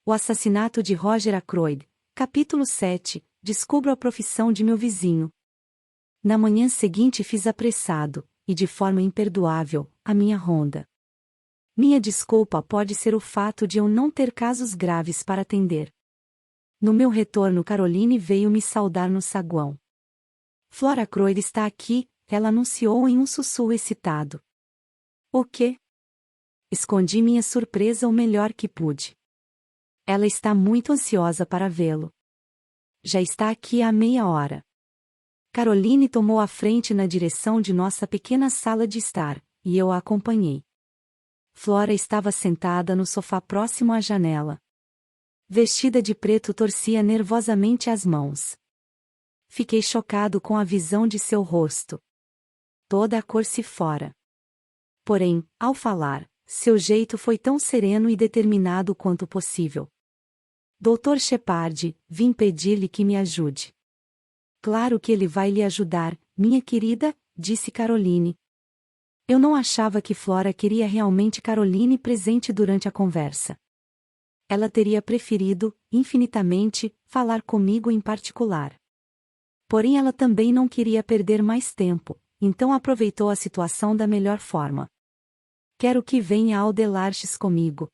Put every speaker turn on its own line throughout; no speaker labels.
O assassinato de Roger Ackroyd. Capítulo 7. Descubro a profissão de meu vizinho. Na manhã seguinte fiz apressado, e de forma imperdoável, a minha ronda. Minha desculpa pode ser o fato de eu não ter casos graves para atender. No meu retorno, Caroline veio me saudar no saguão. Flora Ackroyd está aqui, ela anunciou em um sussurro excitado. O quê? Escondi minha surpresa o melhor que pude. Ela está muito ansiosa para vê-lo. Já está aqui há meia hora. Caroline tomou a frente na direção de nossa pequena sala de estar, e eu a acompanhei. Flora estava sentada no sofá próximo à janela. Vestida de preto, torcia nervosamente as mãos. Fiquei chocado com a visão de seu rosto. Toda a cor se fora. Porém, ao falar, seu jeito foi tão sereno e determinado quanto possível. Dr. Shepard, vim pedir-lhe que me ajude. Claro que ele vai lhe ajudar, minha querida, disse Caroline. Eu não achava que Flora queria realmente Caroline presente durante a conversa. Ela teria preferido, infinitamente, falar comigo em particular. Porém ela também não queria perder mais tempo, então aproveitou a situação da melhor forma. Quero que venha ao Delarches comigo.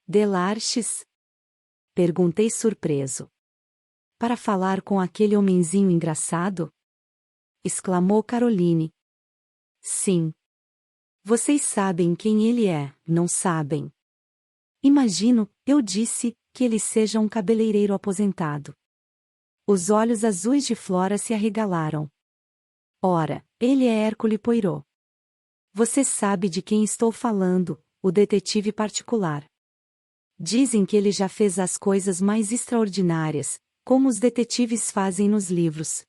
Delarches? Perguntei surpreso. Para falar com aquele homenzinho engraçado? Exclamou Caroline. Sim. Vocês sabem quem ele é, não sabem? Imagino, eu disse, que ele seja um cabeleireiro aposentado. Os olhos azuis de Flora se arregalaram. Ora, ele é Hercule Poirot. Você sabe de quem estou falando, o detetive particular. Dizem que ele já fez as coisas mais extraordinárias, como os detetives fazem nos livros.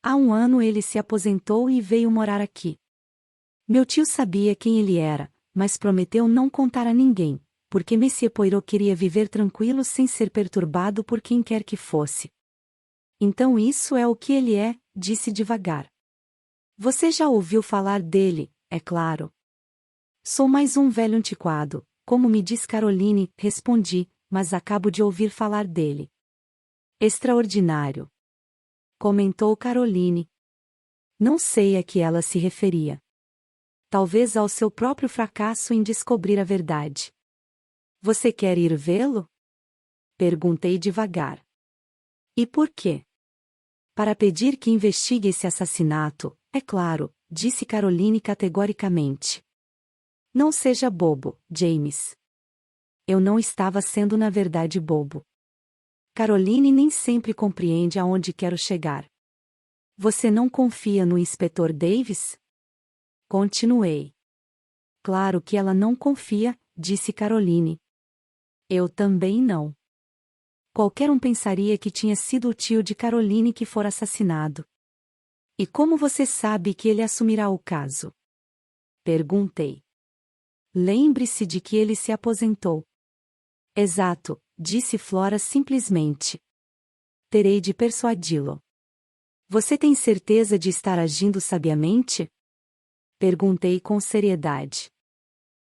Há um ano ele se aposentou e veio morar aqui. Meu tio sabia quem ele era, mas prometeu não contar a ninguém, porque Monsieur Poirot queria viver tranquilo sem ser perturbado por quem quer que fosse. Então isso é o que ele é, disse devagar. Você já ouviu falar dele, é claro. Sou mais um velho antiquado, como me diz Caroline, respondi, mas acabo de ouvir falar dele. Extraordinário. Comentou Caroline. Não sei a que ela se referia. Talvez ao seu próprio fracasso em descobrir a verdade. Você quer ir vê-lo? Perguntei devagar. E por quê? Para pedir que investigue esse assassinato, é claro, disse Caroline categoricamente. Não seja bobo, James. Eu não estava sendo na verdade bobo. Caroline nem sempre compreende aonde quero chegar. Você não confia no inspetor Davis? Continuei. Claro que ela não confia, disse Caroline. Eu também não. Qualquer um pensaria que tinha sido o tio de Caroline que fora assassinado. E como você sabe que ele assumirá o caso? Perguntei. Lembre-se de que ele se aposentou. Exato, disse Flora simplesmente. Terei de persuadi-lo. Você tem certeza de estar agindo sabiamente? Perguntei com seriedade.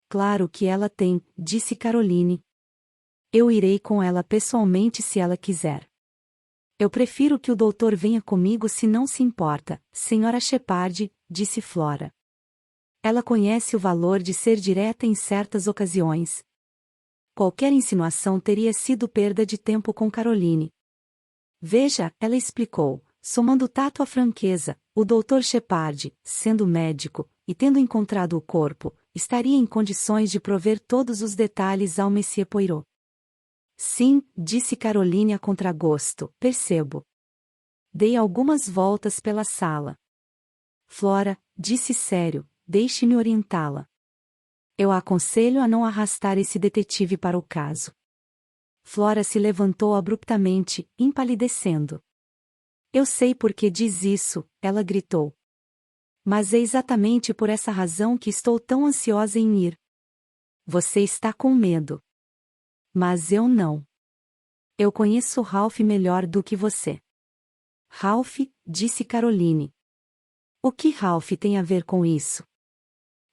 Claro que ela tem, disse Caroline. Eu irei com ela pessoalmente se ela quiser. Eu prefiro que o doutor venha comigo se não se importa, senhora Shepard, disse Flora. Ela conhece o valor de ser direta em certas ocasiões. Qualquer insinuação teria sido perda de tempo com Caroline. Veja, ela explicou, somando tato à franqueza, o Dr. Shepard, sendo médico, e tendo encontrado o corpo, estaria em condições de prover todos os detalhes ao Monsieur Poirot. Sim, disse Caroline a contragosto, percebo. Dei algumas voltas pela sala. Flora, disse sério, deixe-me orientá-la. Eu a aconselho a não arrastar esse detetive para o caso. Flora se levantou abruptamente, empalidecendo. Eu sei por que diz isso, ela gritou. Mas é exatamente por essa razão que estou tão ansiosa em ir. Você está com medo. Mas eu não. Eu conheço Ralph melhor do que você. Ralph, disse Caroline. O que Ralph tem a ver com isso?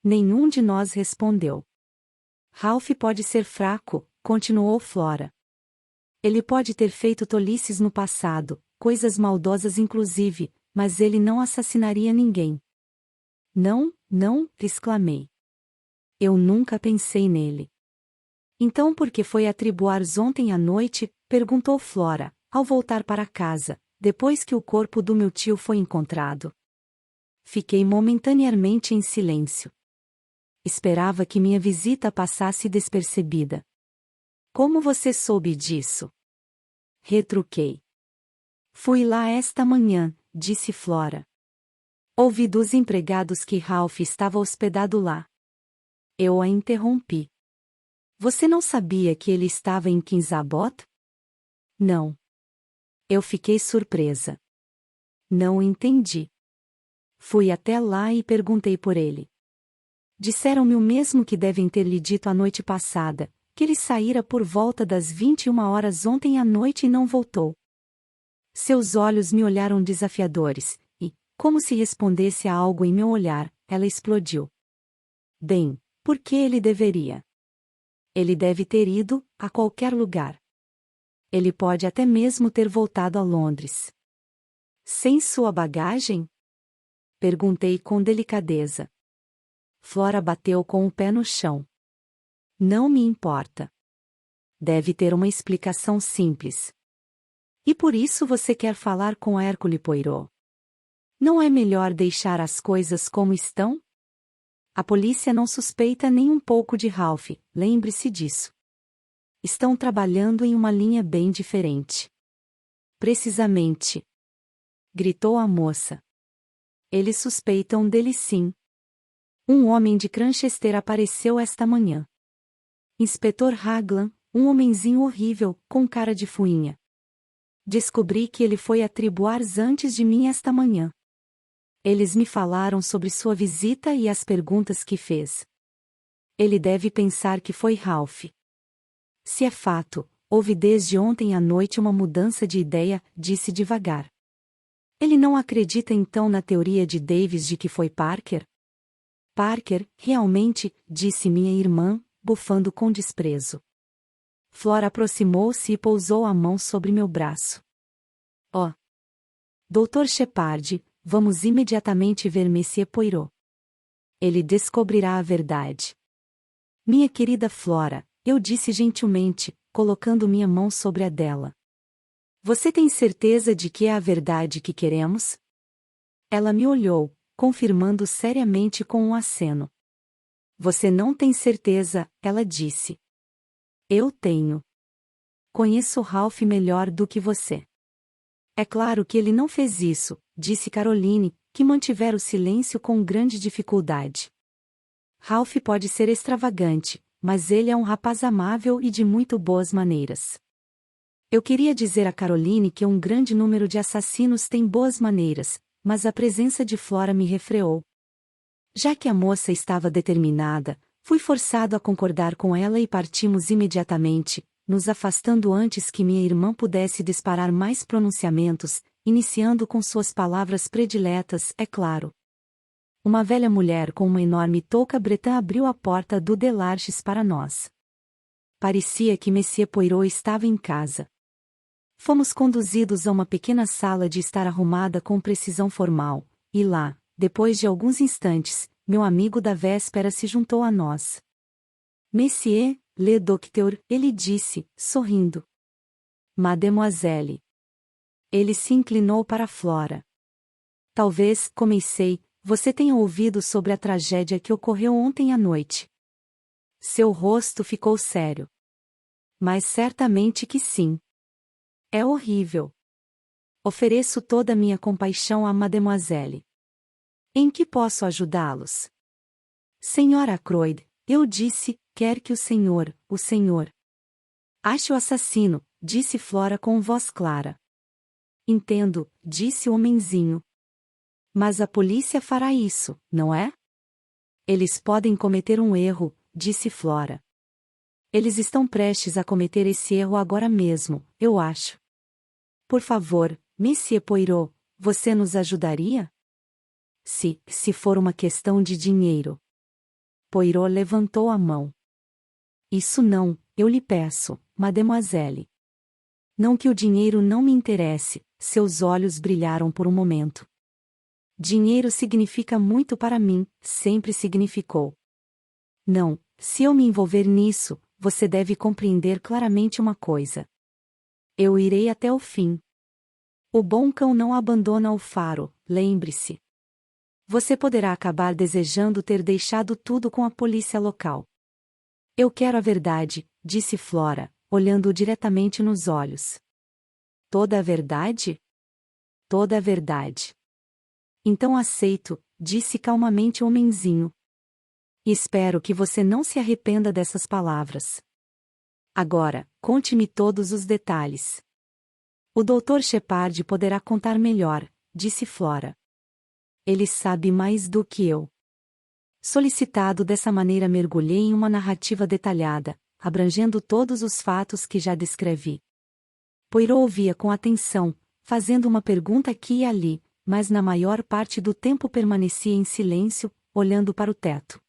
Nenhum de nós respondeu. Ralph pode ser fraco, continuou Flora. Ele pode ter feito tolices no passado, coisas maldosas inclusive, mas ele não assassinaria ninguém. Não, não, exclamei. Eu nunca pensei nele. Então por que foi atribuar-os ontem à noite? Perguntou Flora, ao voltar para casa, depois que o corpo do meu tio foi encontrado. Fiquei momentaneamente em silêncio. Esperava que minha visita passasse despercebida. Como você soube disso? Retruquei. Fui lá esta manhã, disse Flora. Ouvi dos empregados que Ralph estava hospedado lá. Eu a interrompi. Você não sabia que ele estava em Kensabot? Não. Eu fiquei surpresa. Não entendi. Fui até lá e perguntei por ele. Disseram-me o mesmo que devem ter lhe dito a noite passada, que ele saíra por volta das 21 horas ontem à noite e não voltou. Seus olhos me olharam desafiadores, e, como se respondesse a algo em meu olhar, ela explodiu. Bem, por que ele deveria? Ele deve ter ido a qualquer lugar. Ele pode até mesmo ter voltado a Londres. Sem sua bagagem? Perguntei com delicadeza. Flora bateu com o pé no chão. Não me importa. Deve ter uma explicação simples. E por isso você quer falar com Hercule Poirot? Não é melhor deixar as coisas como estão? A polícia não suspeita nem um pouco de Ralph, lembre-se disso. Estão trabalhando em uma linha bem diferente. Precisamente. Gritou a moça. Eles suspeitam dele sim. Um homem de Cranchester apareceu esta manhã. Inspetor Raglan, um homenzinho horrível, com cara de fuinha. Descobri que ele foi a Triboars antes de mim esta manhã. Eles me falaram sobre sua visita e as perguntas que fez. Ele deve pensar que foi Ralph. Se é fato, houve desde ontem à noite uma mudança de ideia, disse devagar. Ele não acredita então na teoria de Davis de que foi Parker? Parker, realmente, disse minha irmã, bufando com desprezo. Flora aproximou-se e pousou a mão sobre meu braço. Oh! Dr. Shepard, vamos imediatamente ver Monsieur Poirot. Ele descobrirá a verdade. Minha querida Flora, eu disse gentilmente, colocando minha mão sobre a dela. Você tem certeza de que é a verdade que queremos? Ela me olhou, confirmando seriamente com um aceno. Você não tem certeza, ela disse. Eu tenho. Conheço Ralph melhor do que você. É claro que ele não fez isso, disse Caroline, que mantivera o silêncio com grande dificuldade. Ralph pode ser extravagante, mas ele é um rapaz amável e de muito boas maneiras. Eu queria dizer a Caroline que um grande número de assassinos tem boas maneiras, mas a presença de Flora me refreou. Já que a moça estava determinada, fui forçado a concordar com ela e partimos imediatamente, nos afastando antes que minha irmã pudesse disparar mais pronunciamentos, iniciando com suas palavras prediletas, é claro. Uma velha mulher com uma enorme touca bretã abriu a porta do Delarches para nós. Parecia que Monsieur Poirot estava em casa. Fomos conduzidos a uma pequena sala de estar arrumada com precisão formal, e lá, depois de alguns instantes, meu amigo da véspera se juntou a nós. Monsieur, le docteur, ele disse, sorrindo. Mademoiselle. Ele se inclinou para Flora. Talvez, comecei, você tenha ouvido sobre a tragédia que ocorreu ontem à noite. Seu rosto ficou sério. Mas certamente que sim. É horrível. Ofereço toda a minha compaixão a Mademoiselle. Em que posso ajudá-los? Senhora Ackroyd, eu disse, quer que o senhor. Ache o assassino, disse Flora com voz clara. Entendo, disse o homenzinho. Mas a polícia fará isso, não é? Eles podem cometer um erro, disse Flora. Eles estão prestes a cometer esse erro agora mesmo, eu acho. Por favor, Monsieur Poirot, você nos ajudaria? Se for uma questão de dinheiro. Poirot levantou a mão. Isso não, eu lhe peço, mademoiselle. Não que o dinheiro não me interesse, seus olhos brilharam por um momento. Dinheiro significa muito para mim, sempre significou. Não, se eu me envolver nisso, você deve compreender claramente uma coisa. Eu irei até o fim. O bom cão não abandona o faro, lembre-se. Você poderá acabar desejando ter deixado tudo com a polícia local. Eu quero a verdade, disse Flora, olhando-o diretamente nos olhos. Toda a verdade? Toda a verdade. Então aceito, disse calmamente o homenzinho. E espero que você não se arrependa dessas palavras. Agora, conte-me todos os detalhes. O Dr. Shepard poderá contar melhor, disse Flora. Ele sabe mais do que eu. Solicitado dessa maneira, mergulhei em uma narrativa detalhada, abrangendo todos os fatos que já descrevi. Poirot ouvia com atenção, fazendo uma pergunta aqui e ali, mas na maior parte do tempo permanecia em silêncio, olhando para o teto.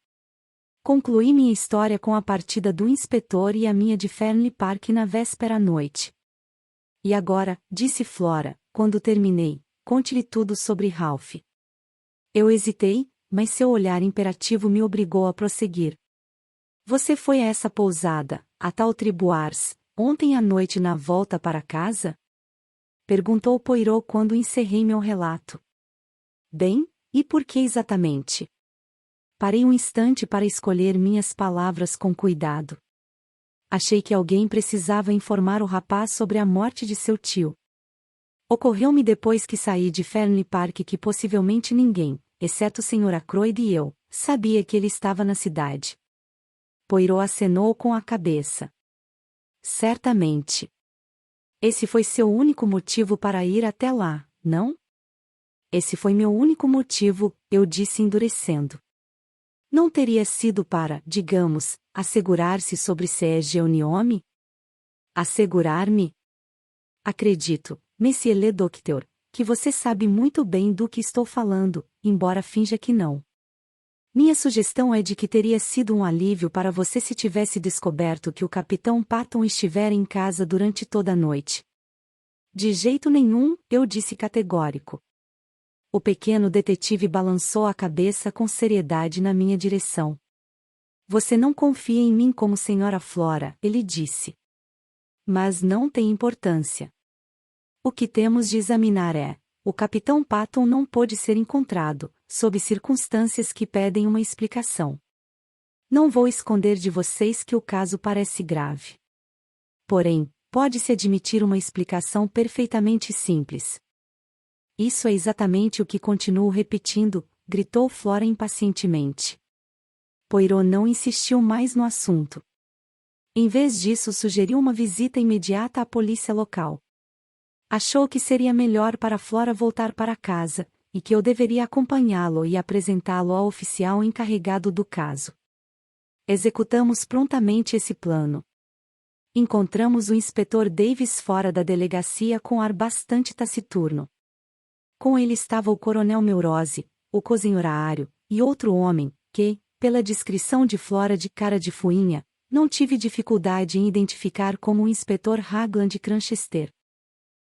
Concluí minha história com a partida do inspetor e a minha de Fernley Park na véspera à noite. E agora, disse Flora, quando terminei, conte-lhe tudo sobre Ralph. Eu hesitei, mas seu olhar imperativo me obrigou a prosseguir. Você foi a essa pousada, a tal Triboars, ontem à noite na volta para casa? Perguntou Poirot quando encerrei meu relato. Bem, e por que exatamente? Parei um instante para escolher minhas palavras com cuidado. Achei que alguém precisava informar o rapaz sobre a morte de seu tio. Ocorreu-me depois que saí de Fernley Park que possivelmente ninguém, exceto o Sr. Ackroyd e eu, sabia que ele estava na cidade. Poirot acenou com a cabeça. Certamente. Esse foi seu único motivo para ir até lá, não? Esse foi meu único motivo, eu disse endurecendo. Não teria sido para, digamos, assegurar-se sobre se é Geoniome? Assegurar-me? Acredito, Monsieur le Docteur, que você sabe muito bem do que estou falando, embora finja que não. Minha sugestão é de que teria sido um alívio para você se tivesse descoberto que o Capitão Patton estivera em casa durante toda a noite. De jeito nenhum, eu disse categórico. O pequeno detetive balançou a cabeça com seriedade na minha direção. Você não confia em mim como Sra. Flora, ele disse. Mas não tem importância. O que temos de examinar é: o Capitão Patton não pôde ser encontrado, sob circunstâncias que pedem uma explicação. Não vou esconder de vocês que o caso parece grave. Porém, pode-se admitir uma explicação perfeitamente simples. Isso é exatamente o que continuo repetindo, gritou Flora impacientemente. Poirot não insistiu mais no assunto. Em vez disso, sugeriu uma visita imediata à polícia local. Achou que seria melhor para Flora voltar para casa, e que eu deveria acompanhá-lo e apresentá-lo ao oficial encarregado do caso. Executamos prontamente esse plano. Encontramos o inspetor Davis fora da delegacia com ar bastante taciturno. Com ele estava o coronel Meurose, o cozinhorário, e outro homem, que, pela descrição de Flora de cara de fuinha, não tive dificuldade em identificar como o inspetor Raglan de Cranchester.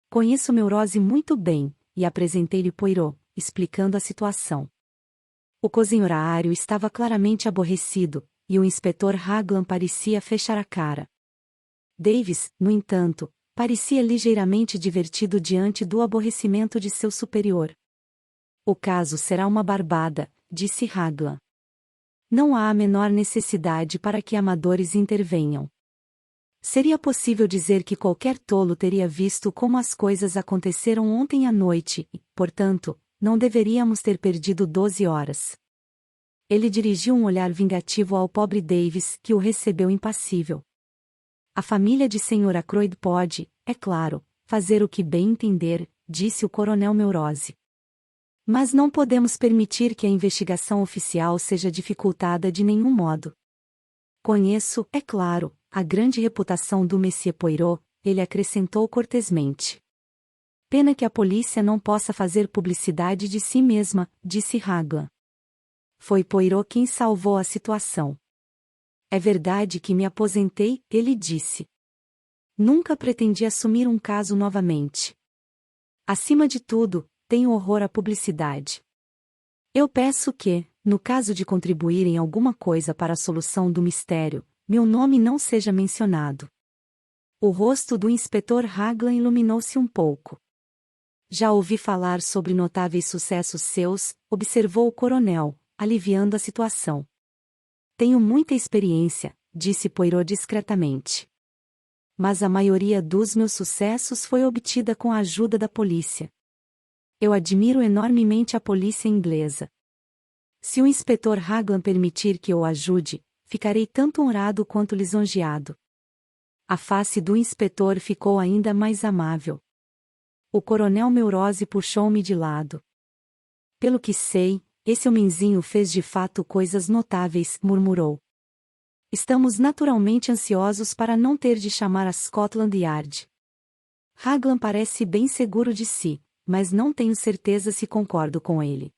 Conheço Meurose muito bem, e apresentei-lhe Poirot, explicando a situação. O cozinhorário estava claramente aborrecido, e o inspetor Raglan parecia fechar a cara. Davis, no entanto, parecia ligeiramente divertido diante do aborrecimento de seu superior. O caso será uma barbada, disse Raglan. Não há a menor necessidade para que amadores intervenham. Seria possível dizer que qualquer tolo teria visto como as coisas aconteceram ontem à noite e, portanto, não deveríamos ter perdido 12 horas. Ele dirigiu um olhar vingativo ao pobre Davis, que o recebeu impassível. A família de Sr. Ackroyd pode, é claro, fazer o que bem entender, disse o coronel Meurose. Mas não podemos permitir que a investigação oficial seja dificultada de nenhum modo. Conheço, é claro, a grande reputação do Monsieur Poirot, ele acrescentou cortesmente. Pena que a polícia não possa fazer publicidade de si mesma, disse Raglan. Foi Poirot quem salvou a situação. É verdade que me aposentei, ele disse. Nunca pretendi assumir um caso novamente. Acima de tudo, tenho horror à publicidade. Eu peço que, no caso de contribuir em alguma coisa para a solução do mistério, meu nome não seja mencionado. O rosto do inspetor Raglan iluminou-se um pouco. Já ouvi falar sobre notáveis sucessos seus, observou o coronel, aliviando a situação. Tenho muita experiência, disse Poirot discretamente. Mas a maioria dos meus sucessos foi obtida com a ajuda da polícia. Eu admiro enormemente a polícia inglesa. Se o inspetor Raglan permitir que eu o ajude, ficarei tanto honrado quanto lisonjeado. A face do inspetor ficou ainda mais amável. O coronel Meurose puxou-me de lado. Pelo que sei, esse homenzinho fez de fato coisas notáveis, murmurou. Estamos naturalmente ansiosos para não ter de chamar a Scotland Yard. Raglan parece bem seguro de si, mas não tenho certeza se concordo com ele.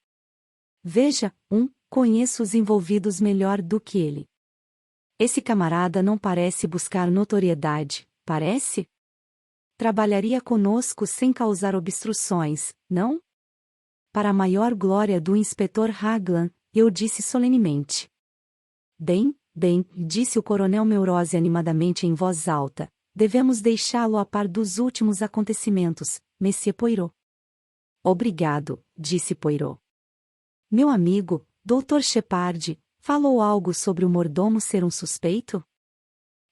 Veja, conheço os envolvidos melhor do que ele. Esse camarada não parece buscar notoriedade, parece? Trabalharia conosco sem causar obstruções, não? Para a maior glória do inspetor Raglan, eu disse solenemente. Bem, disse o coronel Meurose animadamente em voz alta, devemos deixá-lo a par dos últimos acontecimentos, Monsieur Poirot. Obrigado, disse Poirot. Meu amigo, Dr. Shepard, falou algo sobre o mordomo ser um suspeito?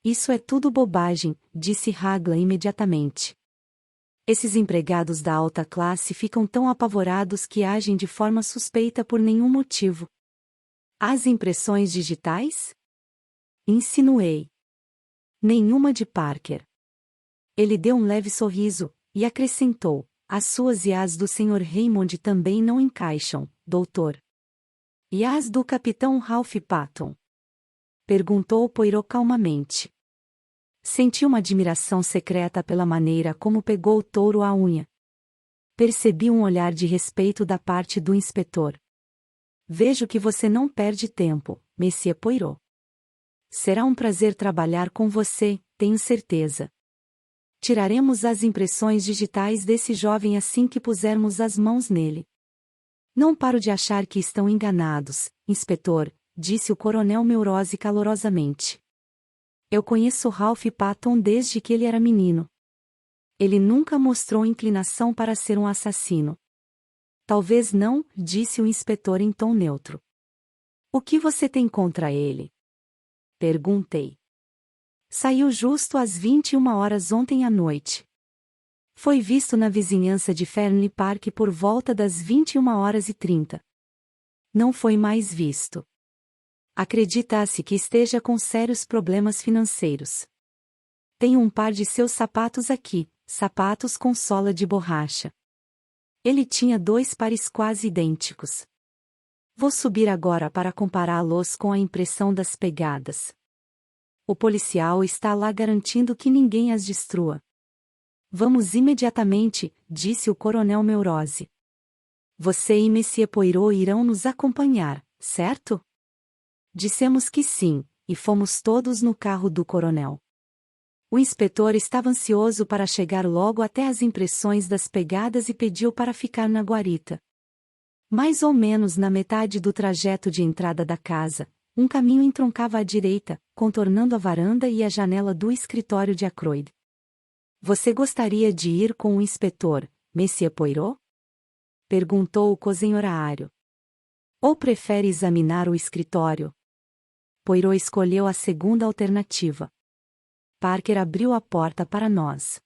Isso é tudo bobagem, disse Raglan imediatamente. Esses empregados da alta classe ficam tão apavorados que agem de forma suspeita por nenhum motivo. As impressões digitais? Insinuei. Nenhuma de Parker. Ele deu um leve sorriso, e acrescentou, as suas e as do Sr. Raymond também não encaixam, doutor. E as do capitão Ralph Patton? Perguntou Poirot calmamente. Senti uma admiração secreta pela maneira como pegou o touro à unha. Percebi um olhar de respeito da parte do inspetor. Vejo que você não perde tempo, Monsieur Poirot. Será um prazer trabalhar com você, tenho certeza. Tiraremos as impressões digitais desse jovem assim que pusermos as mãos nele. Não paro de achar que estão enganados, inspetor, disse o coronel Meurose calorosamente. Eu conheço Ralph Patton desde que ele era menino. Ele nunca mostrou inclinação para ser um assassino. Talvez não, disse o inspetor em tom neutro. O que você tem contra ele? Perguntei. Saiu justo às 21h ontem à noite. Foi visto na vizinhança de Fernley Park por volta das 21h30. Não foi mais visto. Acredita-se que esteja com sérios problemas financeiros. Tenho um par de seus sapatos aqui, sapatos com sola de borracha. Ele tinha 2 pares quase idênticos. Vou subir agora para compará-los com a impressão das pegadas. O policial está lá garantindo que ninguém as destrua. Vamos imediatamente, disse o coronel Meurose. Você e Monsieur Poirot irão nos acompanhar, certo? Dissemos que sim, e fomos todos no carro do coronel. O inspetor estava ansioso para chegar logo até as impressões das pegadas e pediu para ficar na guarita. Mais ou menos na metade do trajeto de entrada da casa, um caminho entroncava à direita, contornando a varanda e a janela do escritório de Ackroyd. Você gostaria de ir com o inspetor, Monsieur Poirot? Perguntou o cozenhorário. Ou prefere examinar o escritório? Poirot escolheu a segunda alternativa. Parker abriu a porta para nós.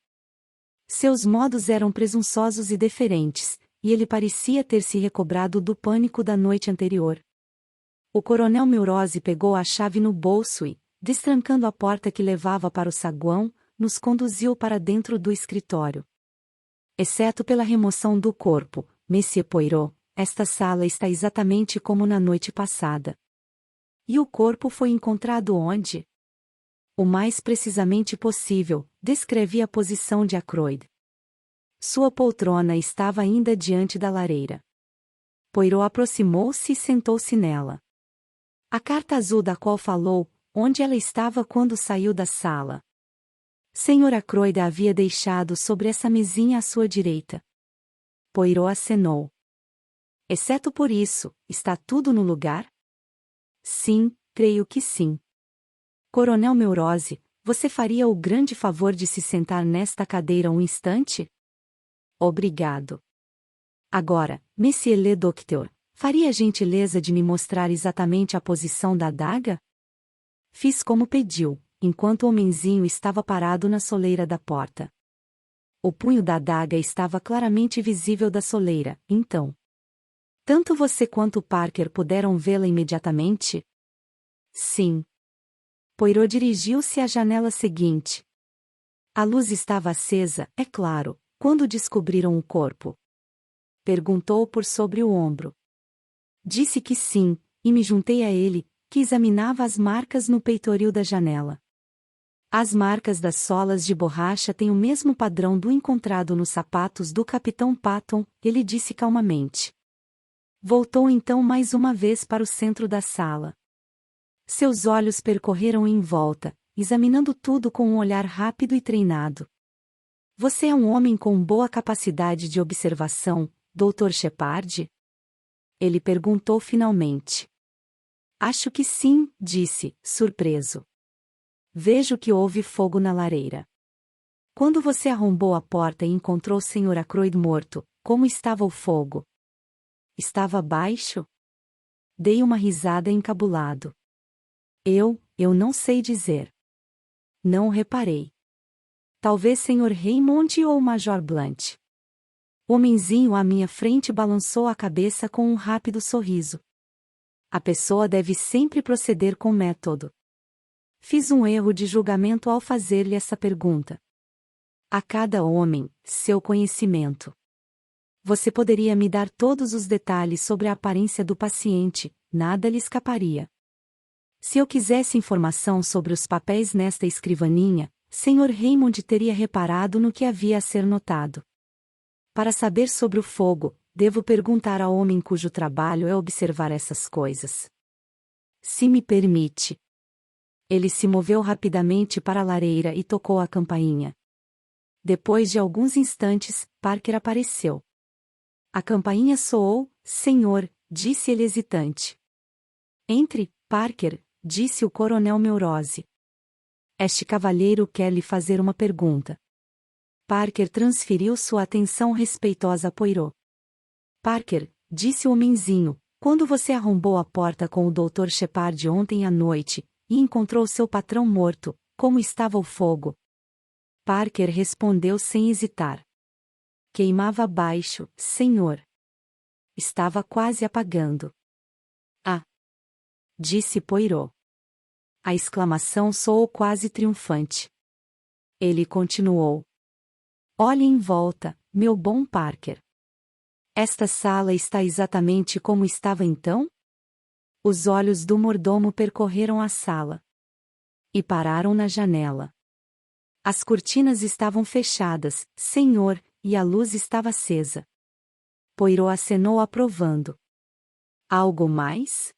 Seus modos eram presunçosos e deferentes, e ele parecia ter se recobrado do pânico da noite anterior. O coronel Meurose pegou a chave no bolso e, destrancando a porta que levava para o saguão, nos conduziu para dentro do escritório. Exceto pela remoção do corpo, Monsieur Poirot, esta sala está exatamente como na noite passada. E o corpo foi encontrado onde? O mais precisamente possível, descrevi a posição de Ackroyd. Sua poltrona estava ainda diante da lareira. Poirot aproximou-se e sentou-se nela. A carta azul da qual falou, onde ela estava quando saiu da sala. Sr. Ackroyd a havia deixado sobre essa mesinha à sua direita. Poirot acenou. Exceto por isso, está tudo no lugar? Sim, creio que sim. Coronel Meurose, você faria o grande favor de se sentar nesta cadeira um instante? Obrigado. Agora, Monsieur le Docteur, faria a gentileza de me mostrar exatamente a posição da adaga? Fiz como pediu, enquanto o homenzinho estava parado na soleira da porta. O punho da adaga estava claramente visível da soleira, então. Tanto você quanto Parker puderam vê-la imediatamente? Sim. Poirot dirigiu-se à janela seguinte. A luz estava acesa, é claro, quando descobriram o corpo. Perguntou por sobre o ombro. Disse que sim, e me juntei a ele, que examinava as marcas no peitoril da janela. As marcas das solas de borracha têm o mesmo padrão do encontrado nos sapatos do Capitão Patton, ele disse calmamente. Voltou então mais uma vez para o centro da sala. Seus olhos percorreram em volta, examinando tudo com um olhar rápido e treinado. Você é um homem com boa capacidade de observação, Dr. Shepard? Ele perguntou finalmente. Acho que sim, disse, surpreso. Vejo que houve fogo na lareira. Quando você arrombou a porta e encontrou o Sr. Ackroyd morto, como estava o fogo? Estava baixo? Dei uma risada encabulado. Eu não sei dizer. Não reparei. Talvez Sr. Raymond ou Major Blunt. O homenzinho à minha frente balançou a cabeça com um rápido sorriso. A pessoa deve sempre proceder com método. Fiz um erro de julgamento ao fazer-lhe essa pergunta. A cada homem, seu conhecimento. Você poderia me dar todos os detalhes sobre a aparência do paciente, nada lhe escaparia. Se eu quisesse informação sobre os papéis nesta escrivaninha, Sr. Raymond teria reparado no que havia a ser notado. Para saber sobre o fogo, devo perguntar ao homem cujo trabalho é observar essas coisas. Se me permite. Ele se moveu rapidamente para a lareira e tocou a campainha. Depois de alguns instantes, Parker apareceu. A campainha soou, senhor, disse ele hesitante. Entre, Parker, disse o coronel Meurose. Este cavalheiro quer lhe fazer uma pergunta. Parker transferiu sua atenção respeitosa a Poirot. Parker, disse o homenzinho, quando você arrombou a porta com o Dr. Shepard ontem à noite, e encontrou seu patrão morto, como estava o fogo? Parker respondeu sem hesitar. Queimava baixo, senhor. Estava quase apagando. Ah! Disse Poirot. A exclamação soou quase triunfante. Ele continuou. Olhe em volta, meu bom Parker. Esta sala está exatamente como estava então? Os olhos do mordomo percorreram a sala. E pararam na janela. As cortinas estavam fechadas, senhor, e a luz estava acesa. Poirot acenou aprovando. Algo mais?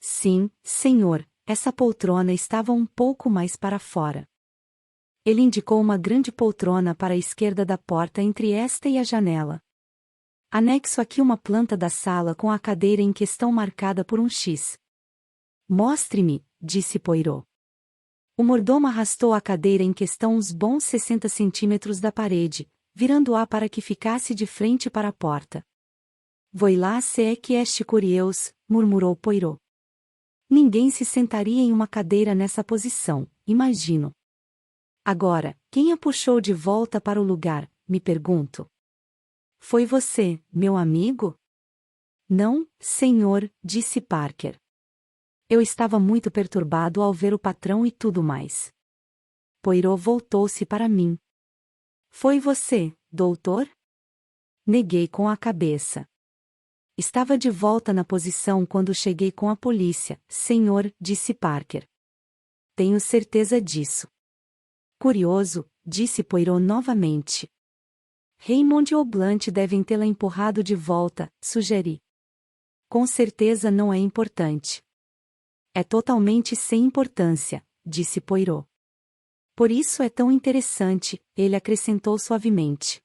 Sim, senhor, essa poltrona estava um pouco mais para fora. Ele indicou uma grande poltrona para a esquerda da porta entre esta e a janela. Anexo aqui uma planta da sala com a cadeira em questão marcada por um X. Mostre-me, disse Poirot. O mordomo arrastou a cadeira em questão uns bons 60 centímetros da parede, virando-a para que ficasse de frente para a porta. Voilá se é que este curioso, murmurou Poirot. Ninguém se sentaria em uma cadeira nessa posição, imagino. Agora, quem a puxou de volta para o lugar, me pergunto. Foi você, meu amigo? Não, senhor, disse Parker. Eu estava muito perturbado ao ver o patrão e tudo mais. Poirot voltou-se para mim. Foi você, doutor? Neguei com a cabeça. Estava de volta na posição quando cheguei com a polícia, senhor, disse Parker. Tenho certeza disso. Curioso, disse Poirot novamente. Raymond ou Blunt devem tê-la empurrado de volta, sugeri. Com certeza não é importante. É totalmente sem importância, disse Poirot. Por isso é tão interessante, ele acrescentou suavemente.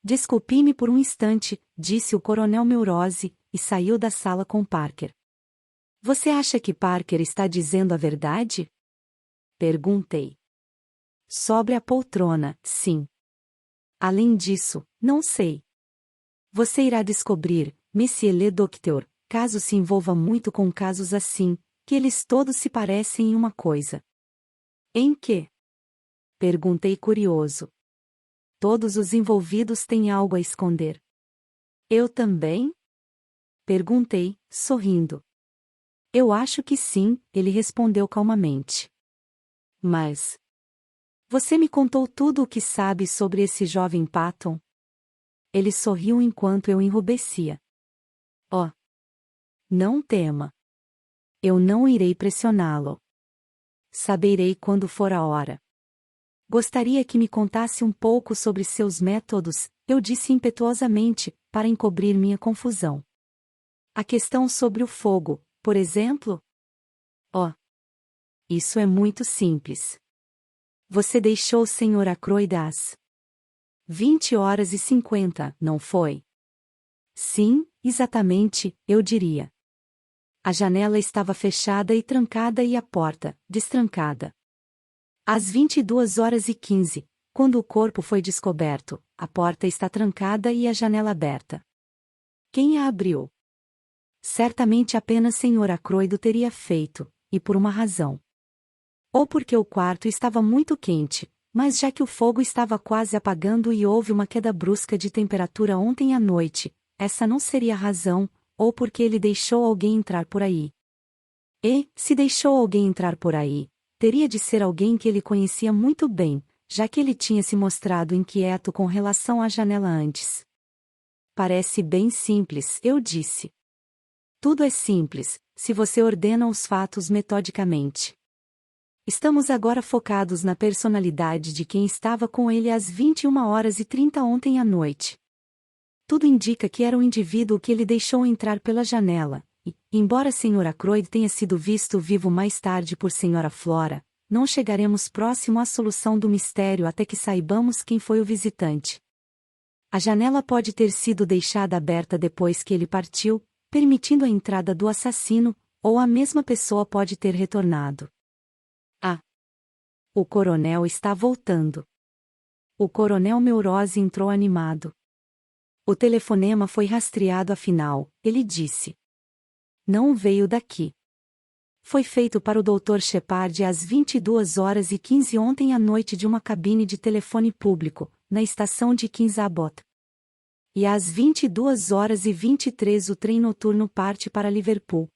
Desculpe-me por um instante, disse o coronel Meurose, e saiu da sala com Parker. Você acha que Parker está dizendo a verdade? Perguntei. Sobre a poltrona, sim. Além disso, não sei. Você irá descobrir, Monsieur le Docteur, caso se envolva muito com casos assim, que eles todos se parecem em uma coisa. Em que? Perguntei curioso. Todos os envolvidos têm algo a esconder. Eu também? Perguntei, sorrindo. Eu acho que sim, ele respondeu calmamente. Mas... Você me contou tudo o que sabe sobre esse jovem Patton? Ele sorriu enquanto eu enrubescia. Oh! Não tema. Eu não irei pressioná-lo. Saberei quando for a hora. Gostaria que me contasse um pouco sobre seus métodos, eu disse impetuosamente, para encobrir minha confusão. A questão sobre o fogo, por exemplo? Oh! Isso é muito simples. Você deixou o Sr. Ackroyd às 20h50, não foi? Sim, exatamente, eu diria. A janela estava fechada e trancada e a porta, destrancada. Às 22h15, quando o corpo foi descoberto, a porta está trancada e a janela aberta. Quem a abriu? Certamente apenas Sr. Ackroyd o teria feito, e por uma razão. Ou porque o quarto estava muito quente, mas já que o fogo estava quase apagando e houve uma queda brusca de temperatura ontem à noite, essa não seria a razão, ou porque ele deixou alguém entrar por aí. E, se deixou alguém entrar por aí, teria de ser alguém que ele conhecia muito bem, já que ele tinha se mostrado inquieto com relação à janela antes. Parece bem simples, eu disse. Tudo é simples, se você ordena os fatos metodicamente. Estamos agora focados na personalidade de quem estava com ele às 21h30 ontem à noite. Tudo indica que era o indivíduo que ele deixou entrar pela janela, e, embora Sr. Ackroyd tenha sido visto vivo mais tarde por Sra. Flora, não chegaremos próximo à solução do mistério até que saibamos quem foi o visitante. A janela pode ter sido deixada aberta depois que ele partiu, permitindo a entrada do assassino, ou a mesma pessoa pode ter retornado. Ah! O coronel está voltando. O coronel Meurose entrou animado. O telefonema foi rastreado afinal, ele disse. Não veio daqui. Foi feito para o Dr. Shepard às 22h15 ontem à noite de uma cabine de telefone público, na estação de Kings Abbot. E às 22h23 o trem noturno parte para Liverpool.